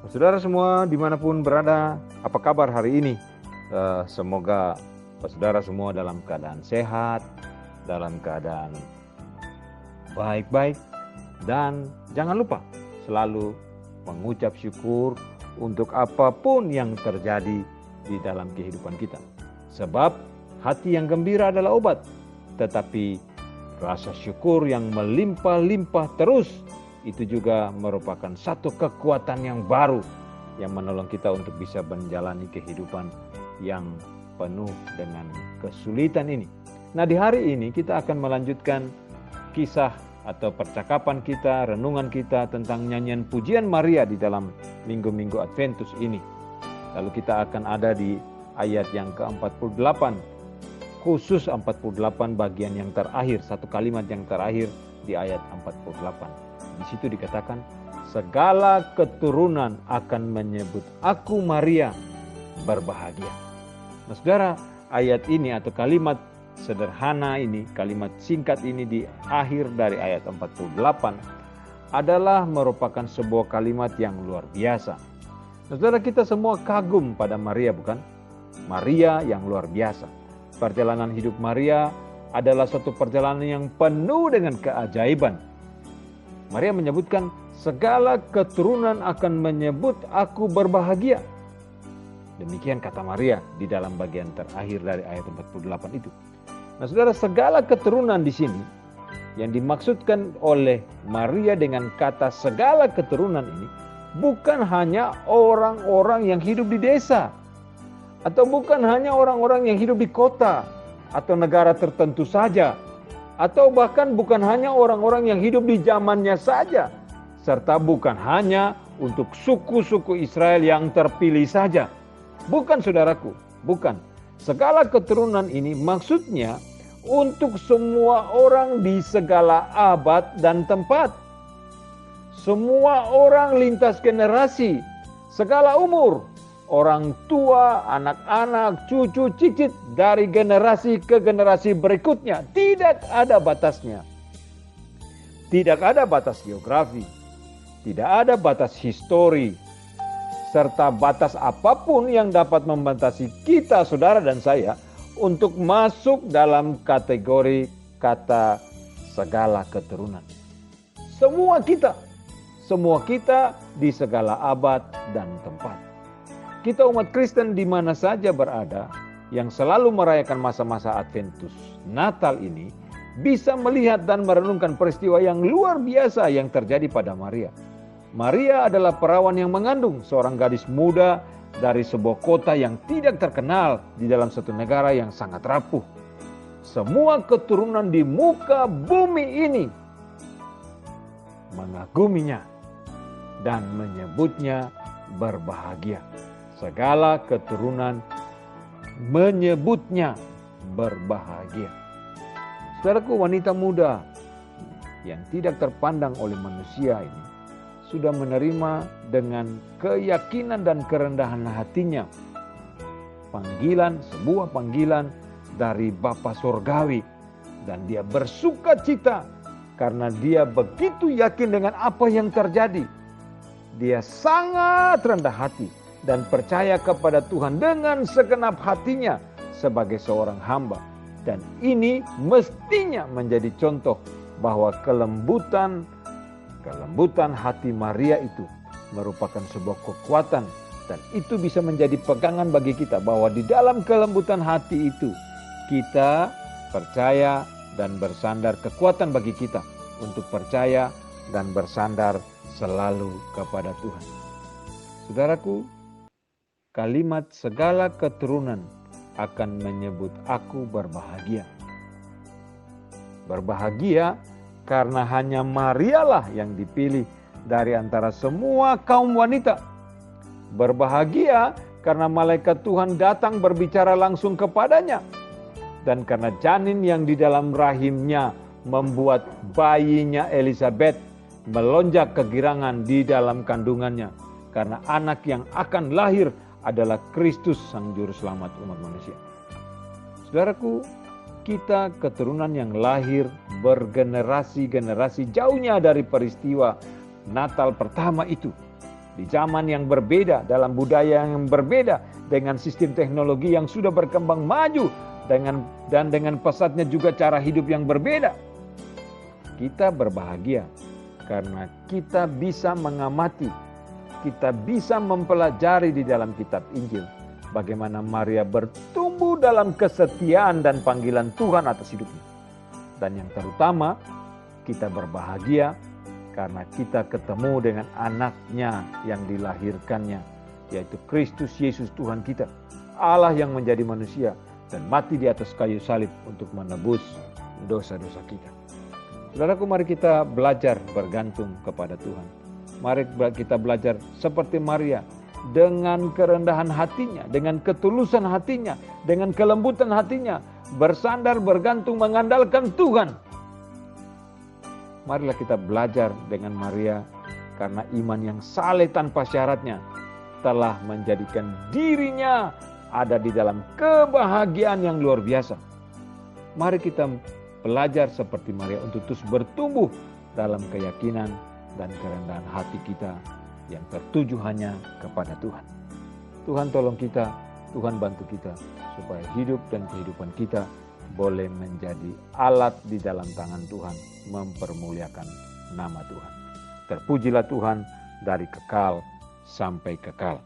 Saudara semua dimanapun berada, apa kabar hari ini? Semoga saudara semua dalam keadaan sehat, dalam keadaan baik-baik, dan jangan lupa selalu mengucap syukur untuk apapun yang terjadi di dalam kehidupan kita. Sebab hati yang gembira adalah obat, tetapi rasa syukur yang melimpah-limpah terus itu juga merupakan satu kekuatan yang baru yang menolong kita untuk bisa menjalani kehidupan yang penuh dengan kesulitan ini. Nah, di hari ini kita akan melanjutkan kisah atau percakapan kita, renungan kita tentang nyanyian pujian Maria di dalam minggu-minggu Adventus ini. Lalu kita akan ada di ayat yang ke-48, khusus 48 bagian yang terakhir, satu kalimat yang terakhir di ayat 48. Di situ dikatakan, segala keturunan akan menyebut aku Maria berbahagia. Nah, saudara, ayat ini atau kalimat sederhana ini, kalimat singkat ini di akhir dari ayat 48 adalah merupakan sebuah kalimat yang luar biasa. Nah, saudara, kita semua kagum pada Maria, bukan? Maria yang luar biasa. Perjalanan hidup Maria adalah suatu perjalanan yang penuh dengan keajaiban. Maria menyebutkan, segala keturunan akan menyebut aku berbahagia. Demikian kata Maria di dalam bagian terakhir dari ayat 48 itu. Nah, saudara, segala keturunan di sini yang dimaksudkan oleh Maria dengan kata segala keturunan ini bukan hanya orang-orang yang hidup di desa, atau bukan hanya orang-orang yang hidup di kota atau negara tertentu saja, atau bahkan bukan hanya orang-orang yang hidup di zamannya saja, serta bukan hanya untuk suku-suku Israel yang terpilih saja. Bukan, saudaraku, bukan. Segala keturunan ini maksudnya untuk semua orang di segala abad dan tempat. Semua orang lintas generasi, segala umur, orang tua, anak-anak, cucu, cicit, dari generasi ke generasi berikutnya. Tidak ada batasnya. Tidak ada batas geografi. Tidak ada batas histori. Serta batas apapun yang dapat membatasi kita, saudara dan saya, untuk masuk dalam kategori kata segala keturunan. Semua kita di segala abad dan tempat. Kita umat Kristen di mana saja berada yang selalu merayakan masa-masa Adventus Natal ini bisa melihat dan merenungkan peristiwa yang luar biasa yang terjadi pada Maria. Maria adalah perawan yang mengandung seorang gadis muda dari sebuah kota yang tidak terkenal di dalam satu negara yang sangat rapuh. Semua keturunan di muka bumi ini mengaguminya dan menyebutnya berbahagia. Segala keturunan menyebutnya berbahagia. Saudaraku, wanita muda yang tidak terpandang oleh manusia ini sudah menerima dengan keyakinan dan kerendahan hatinya sebuah panggilan dari Bapa Surgawi, dan dia bersuka cita karena dia begitu yakin dengan apa yang terjadi. Dia sangat rendah hati dan percaya kepada Tuhan dengan segenap hatinya sebagai seorang hamba. Dan ini mestinya menjadi contoh bahwa kelembutan hati Maria itu merupakan sebuah kekuatan, dan itu bisa menjadi pegangan bagi kita bahwa di dalam kelembutan hati itu kita percaya dan bersandar, kekuatan bagi kita untuk percaya dan bersandar selalu kepada Tuhan. Saudaraku, kalimat segala keturunan akan menyebut aku berbahagia. Berbahagia karena hanya Marialah yang dipilih dari antara semua kaum wanita. Berbahagia karena malaikat Tuhan datang berbicara langsung kepadanya. Dan karena janin yang di dalam rahimnya membuat bayinya Elizabeth melonjak kegirangan di dalam kandungannya. Karena anak yang akan lahir adalah Kristus, Sang Juru Selamat umat manusia. Saudaraku, kita keturunan yang lahir bergenerasi-generasi jauhnya dari peristiwa Natal pertama itu. Di zaman yang berbeda, dalam budaya yang berbeda, dengan sistem teknologi yang sudah berkembang maju, dan dengan pesatnya juga cara hidup yang berbeda. Kita berbahagia karena kita bisa mengamati, kita bisa mempelajari di dalam kitab Injil bagaimana Maria bertumbuh dalam kesetiaan dan panggilan Tuhan atas hidupnya. Dan yang terutama, kita berbahagia karena kita ketemu dengan anaknya yang dilahirkannya, yaitu Kristus Yesus Tuhan kita, Allah yang menjadi manusia dan mati di atas kayu salib untuk menebus dosa-dosa kita. Saudaraku, mari kita belajar bergantung kepada Tuhan. Mari kita belajar seperti Maria, dengan kerendahan hatinya, dengan ketulusan hatinya, dengan kelembutan hatinya, bersandar, bergantung, mengandalkan Tuhan. Marilah kita belajar dengan Maria, karena iman yang saleh tanpa syaratnya telah menjadikan dirinya ada di dalam kebahagiaan yang luar biasa. Mari kita belajar seperti Maria untuk terus bertumbuh dalam keyakinan dan kerendahan hati kita yang tertuju hanya kepada Tuhan. Tuhan tolong kita, Tuhan bantu kita, supaya hidup dan kehidupan kita boleh menjadi alat di dalam tangan Tuhan, mempermuliakan nama Tuhan. Terpujilah Tuhan dari kekal sampai kekal.